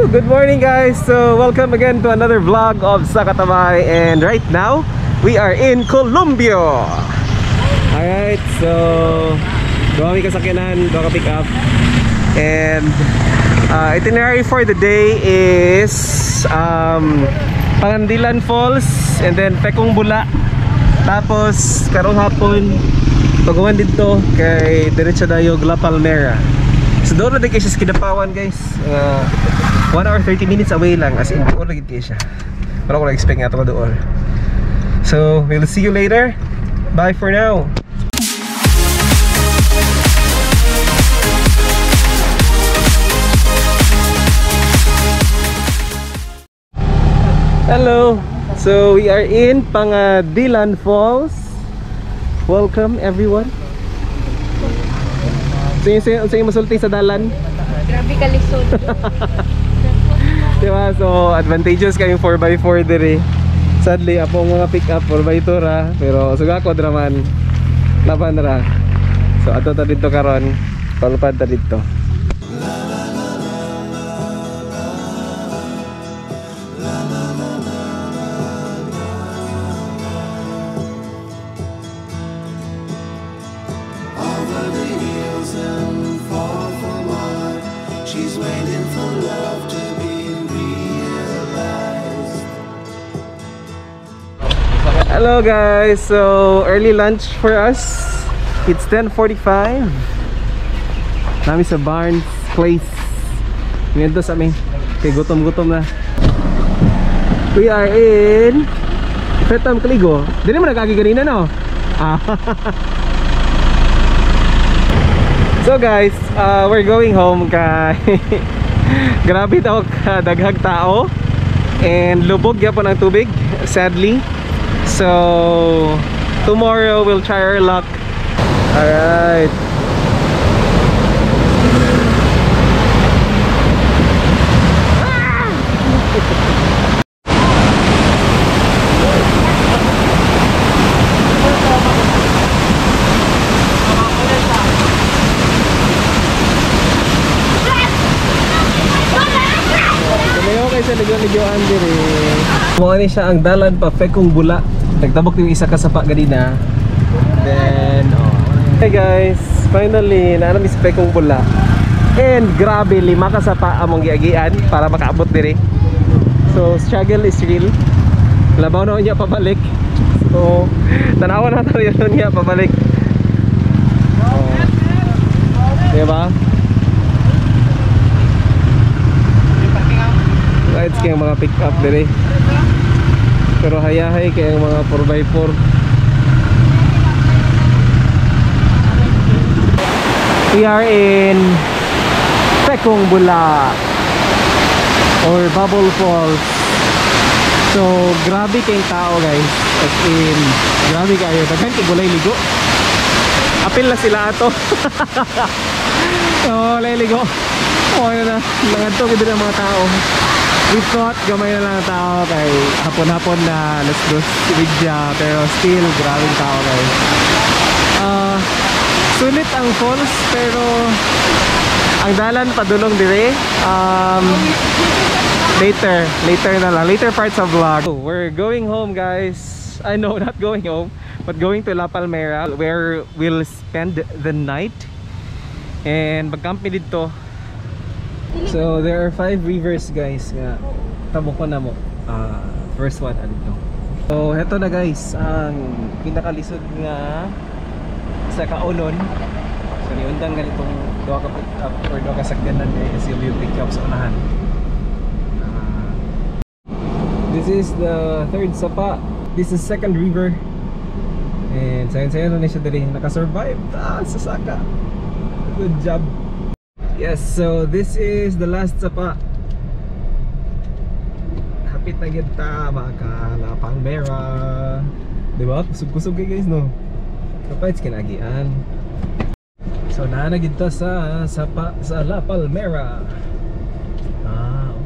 Good morning guys! So welcome again to another vlog of Sakatabay. And right now, we are in Columbia. Alright, so duwami kasakyanan, duwa ka pick up. And itinerary for the day is Pangandilan Falls and then Pekong Bula. Tapos karong hapon pagawan dito kay diretso dayo La Palmera. So doon na din kayo sa Kidapawan guys. 1 hour 30 minutes away lang. As in doon lagi kayo siya. Wala ko na-expect nga ito doon. So we'll see you later. Bye for now. Hello. So we are in Pangandilan Falls. Welcome everyone. So yung masulti sa dalan. Grabe ka lisod. Diba? So advantageous kayong 4x4 diri. Sadly apong mga pick up 4x2 ra. Pero suga ko draman laban ra. So ato ta dito karon. Palupad ta dito. Hello guys, so early lunch for us. It's 10:45. Nami sa Barnes Place. Nito sa amin. Okay, gutom na. We are in Petam Kaligo. Dili mo nagagi kanina no? So guys, we're going home kay grabe daw daghag tao and lubog gyapon ang tubig sadly. So tomorrow we'll try our luck. All right. Mo ani siya ang dalan pa Pekong Bula. Nagtabok yung isa kasapa ganina. Then hey guys, finally naanami sa Pekong Bula. And grabe 5 kasapa among giagian para makaabot diri. So struggle is real. Labaw na niya pabalik. So tanawan na tayo niya pabalik. Diba? Rides kayong mga pick up diri. Pero hayahay kayong mga 4x4. We are in Pekong Bula or Bubble Falls. So grabe kayong tao guys. As in grabe kayo. Daghan kay gulay ligo. Apil na sila ato. So lay ligo. Okay na. Nangadto gid ang mga tao. We thought gamay na lang ang tao kay hapon-hapon na let's go Widya, pero still grabing tao guys. Sulit ang falls pero ang dalan padulong dire. Later na lang, later parts of vlog. We're going home guys. I know, not going home, but going to La Palmera where we'll spend the night and magkampi dito. So there are 5 rivers guys nga tabo ko na mo. First one dito. So heto na guys ang pinakalisod nga sa Kaolon. So niundang ganitong duha ka pick up or duha ka sakyanan kay SUV pick up sa unahan. This is the third sapa. This is second river. And sayon-sayon na siya dali naka-survive sa saka. Good job. Yes, so this is the last sapa. Hapit na kita maka La Palmera. Diba? Kusog-kusog guys no? Kapag kinagian. So naana kita sa sapa sa La Palmera.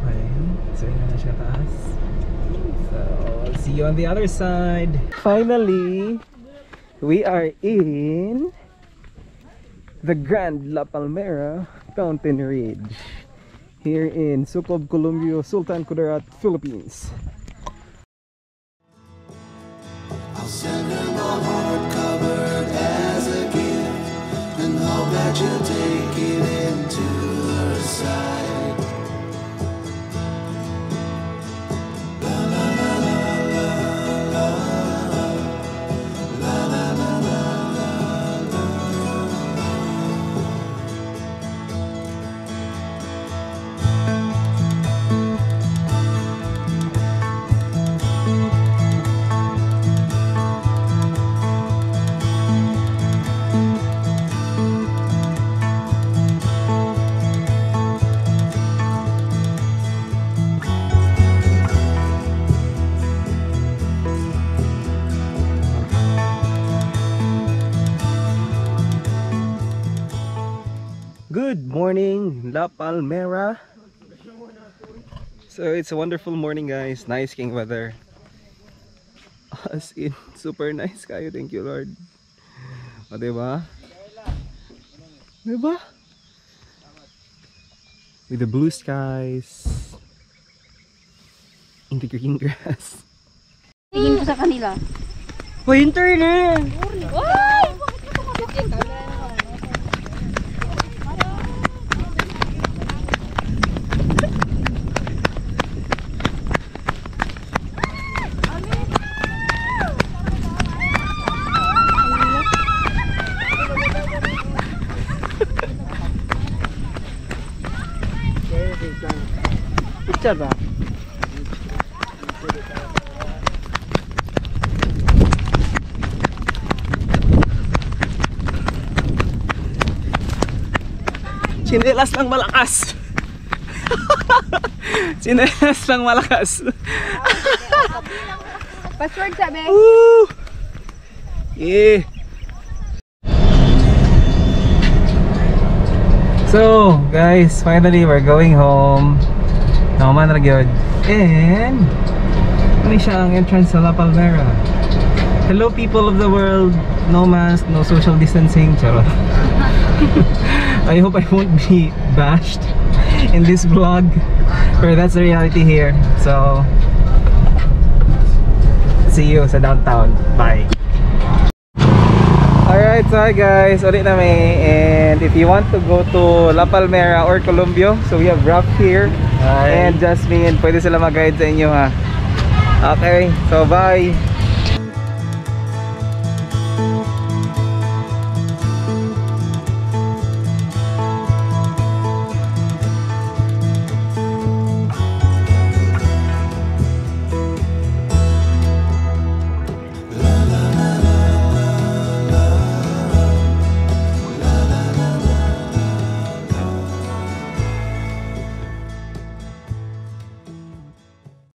Okay. So yun na siya taas. So I'll see you on the other side. Finally, we are in the Grand La Palmera Fountain Ridge. here in Sucob, Columbio, Sultan Kudarat, Philippines. I'll send her my heart covered as a gift and hope that you'll take it into her side. La la la la la la la la la la la. Good morning, La Palmera. So it's a wonderful morning, guys. Nice king weather. As in, super nice kayo. Thank you, Lord. O, diba? Diba? With the blue skies in the green grass. Tingin ko sa kanila. Winter na! Ay! Picture ba? Chinelas lang malakas. Chinelas lang malakas. Password sabi. Woo! Yeah. So, guys, finally we're going home. Naman na gyud. And ano siya ang entrance sa La Palmera. Hello people of the world. No mask, no social distancing. Charot. I hope I won't be bashed in this vlog, but that's the reality here. So, see you sa downtown. Bye. Alright, so hi guys, ulit na may. And if you want to go to La Palmera or Columbio, so we have Raph here. Hi. And Jasmine, pwede sila mag-guide sa inyo ha. Okay, so bye.